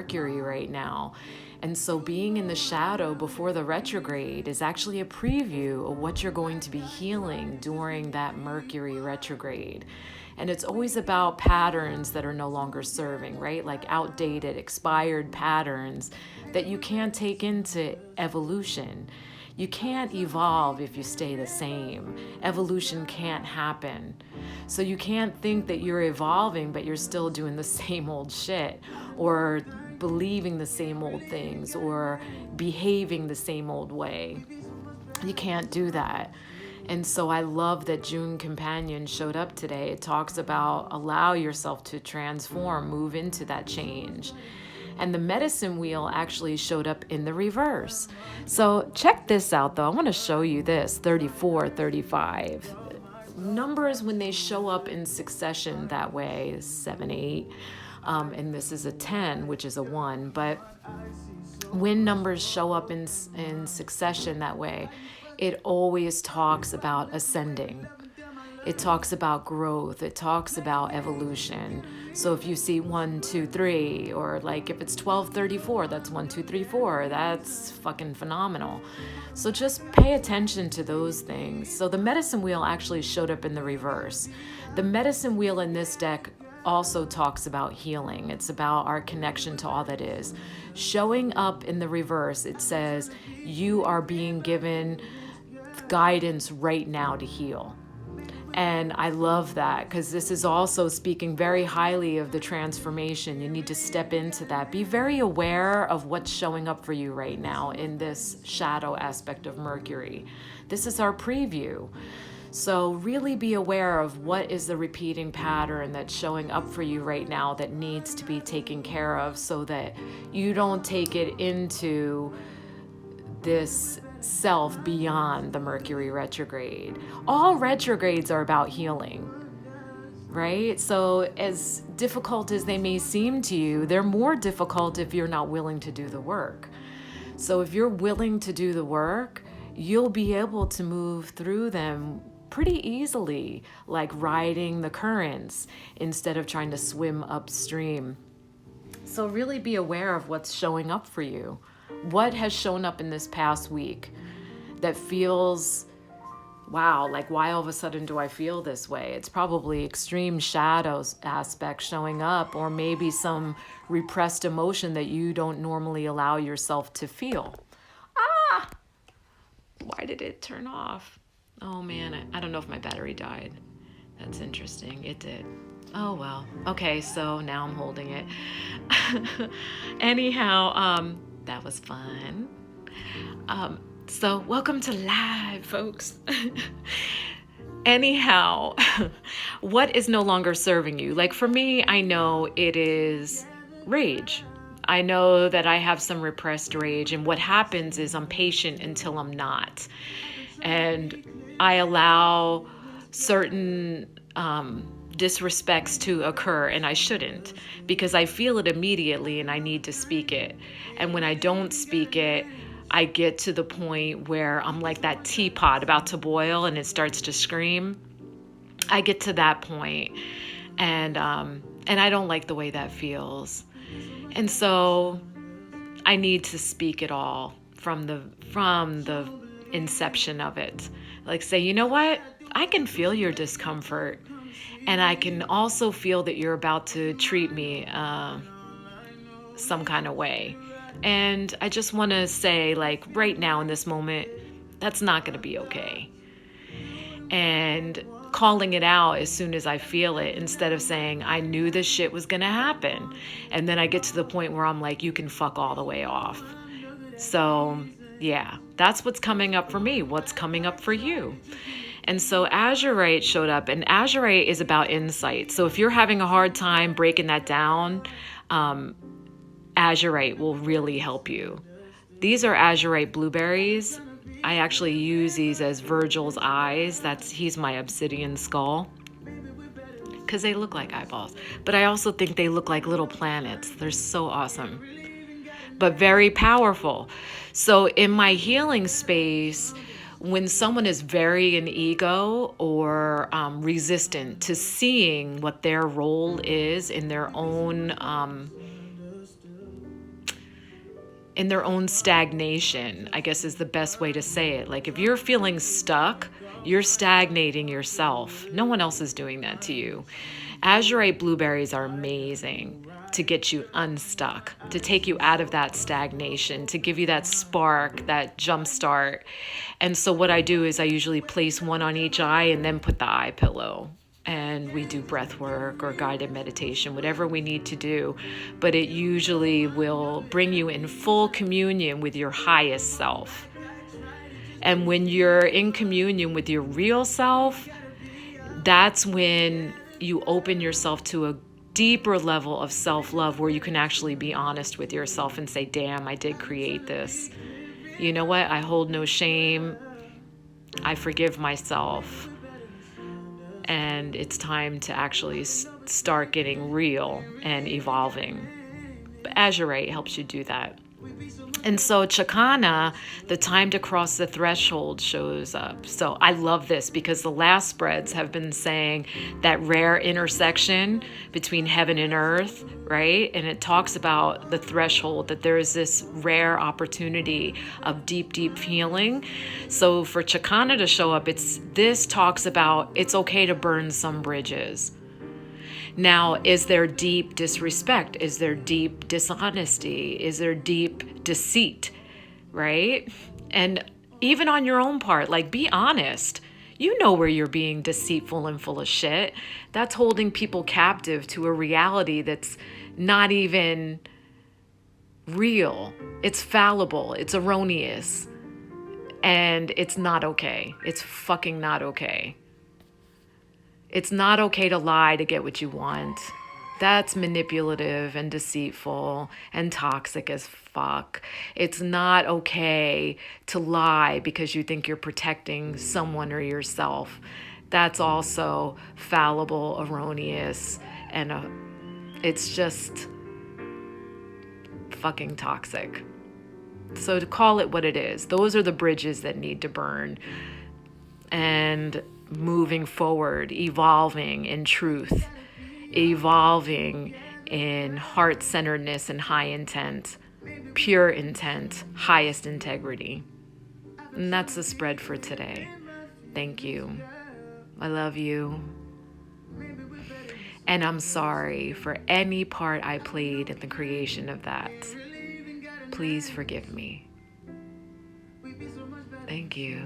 Mercury right now. And so being in the shadow before the retrograde is actually a preview of what you're going to be healing during that Mercury retrograde. And it's always about patterns that are no longer serving, right? Like outdated, expired patterns that you can't take into evolution. You can't evolve if you stay the same. Evolution can't happen. So you can't think that you're evolving, but you're still doing the same old shit, or believing the same old things, or behaving the same old way. You can't do that. And so I love that June Companion showed up today. It talks about allow yourself to transform, move into that change. And the medicine wheel actually showed up in the reverse. So check this out though. I want to show you this 34, 35. Numbers, when they show up in succession that way, 7, 8, and this is a 10, which is a 1. But when numbers show up in succession that way, it always talks about ascending. It talks about growth. It talks about evolution. So if you see 1, 2, 3, or like if it's 12, 34, that's 1, 2, 3, 4. That's fucking phenomenal. So just pay attention to those things. So the medicine wheel actually showed up in the reverse. The medicine wheel in this deck also talks about healing. It's about our connection to all that is. Showing up in the reverse, it says you are being given guidance right now to heal. And I love that because this is also speaking very highly of the transformation. You need to step into that. Be very aware of what's showing up for you right now in this shadow aspect of Mercury. This is our preview. So really be aware of what is the repeating pattern that's showing up for you right now that needs to be taken care of so that you don't take it into this self beyond the Mercury retrograde. All retrogrades are about healing, right? So as difficult as they may seem to you, they're more difficult if you're not willing to do the work. So if you're willing to do the work, you'll be able to move through them pretty easily, like riding the currents instead of trying to swim upstream. So really be aware of what's showing up for you. What has shown up in this past week that feels, wow, like why all of a sudden do I feel this way? It's probably extreme shadows aspect showing up, or maybe some repressed emotion that you don't normally allow yourself to feel. Ah, why did it turn off? Oh man, I don't know if my battery died. That's interesting. It did. Oh well. Okay, so now I'm holding it. Anyhow, that was fun. So welcome to live, folks. Anyhow, what is no longer serving you? Like for me, I know it is rage. I know that I have some repressed rage, and what happens is I'm patient until I'm not. And I allow certain disrespects to occur, and I shouldn't, because I feel it immediately and I need to speak it. And when I don't speak it, I get to the point where I'm like that teapot about to boil and it starts to scream. I get to that point, and I don't like the way that feels. And so I need to speak it all from the inception of it. Like say, you know what? I can feel your discomfort, and I can also feel that you're about to treat me some kind of way. And I just want to say, like, right now in this moment, that's not going to be okay. And calling it out as soon as I feel it, instead of saying, I knew this shit was going to happen. And then I get to the point where I'm like, you can fuck all the way off. So, yeah, that's what's coming up for me. What's coming up for you? And so Azurite showed up, and Azurite is about insight. So if you're having a hard time breaking that down, Azurite will really help you. These are Azurite blueberries. I actually use these as Virgil's eyes. He's my obsidian skull, because they look like eyeballs. But I also think they look like little planets. They're so awesome, but very powerful. So in my healing space, when someone is very in ego or resistant to seeing what their role is in their own in their own stagnation, I guess is the best way to say it. Like if you're feeling stuck, you're stagnating yourself. No one else is doing that to you. Azurite blueberries are amazing to get you unstuck, to take you out of that stagnation, to give you that spark, that jump start. And so what I do is I usually place one on each eye and then put the eye pillow. And we do breath work or guided meditation, whatever we need to do. But it usually will bring you in full communion with your highest self. And when you're in communion with your real self, that's when you open yourself to a deeper level of self-love where you can actually be honest with yourself and say, damn, I did create this. You know what? I hold no shame. I forgive myself. And it's time to actually start getting real and evolving. But Azurite helps you do that. And so Chakana, the time to cross the threshold, shows up. So I love this because the last spreads have been saying that rare intersection between heaven and earth, right? And it talks about the threshold, that there is this rare opportunity of deep, deep healing. So for Chakana to show up, this talks about it's okay to burn some bridges. Now, is there deep disrespect? Is there deep dishonesty? Is there deep deceit, right? And even on your own part, like be honest. You know where you're being deceitful and full of shit. That's holding people captive to a reality that's not even real. It's fallible. It's erroneous. And it's not okay. It's fucking not okay. It's not okay to lie to get what you want. That's manipulative and deceitful and toxic as fuck. It's not okay to lie because you think you're protecting someone or yourself. That's also fallible, erroneous, and it's just fucking toxic. So to call it what it is, those are the bridges that need to burn. And moving forward, evolving in truth, evolving in heart-centeredness and high intent, pure intent, highest integrity. And that's the spread for today. Thank you. I love you. And I'm sorry for any part I played in the creation of that. Please forgive me. Thank you.